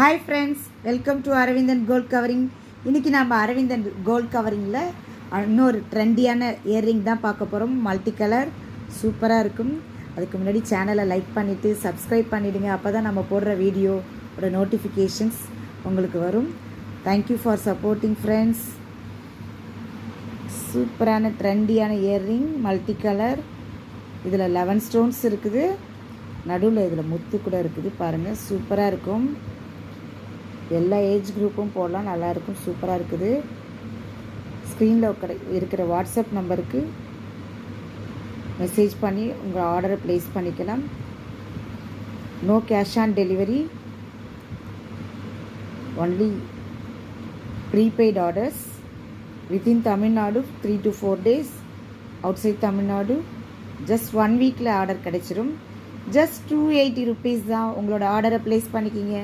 Hi friends, welcome to Aravindan gold covering. இன்றைக்கி நம்ம Aravindan gold கவரிங்கில் இன்னொரு ட்ரெண்டியான இயர்ரிங் தான் பார்க்க போகிறோம். மல்டி கலர் சூப்பராக இருக்கும். அதுக்கு முன்னாடி சேனலை லைக் பண்ணிவிட்டு சப்ஸ்கிரைப் பண்ணிவிடுங்க. அப்போ தான் நம்ம போடுற வீடியோட நோட்டிஃபிகேஷன்ஸ் உங்களுக்கு வரும். Thank you for supporting friends. சூப்பரான ட்ரெண்டியான இயர்ரிங் மல்டி கலர். இதில் 11 ஸ்டோன்ஸ் இருக்குது. நடுவில் இதில் முத்து கூட இருக்குது. பாருங்கள், சூப்பராக இருக்கும். எல்லா ஏஜ் குரூப்பும் போடலாம், நல்லாயிருக்கும். சூப்பராக இருக்குது. ஸ்க்ரீனில் இருக்கிற வாட்ஸ்அப் நம்பருக்கு மெசேஜ் பண்ணி உங்கள் ஆர்டரை ப்ளேஸ் பண்ணிக்கலாம். No cash on delivery, only prepaid orders. Within Tamil Nadu 3 to 4 days, outside Tamil Nadu just 1 வீக்கில் ஆர்டர் கிடைச்சிரும். ஜஸ்ட் 280 rupees தான். உங்களோட ஆர்டரை ப்ளேஸ் பண்ணிக்கிங்க.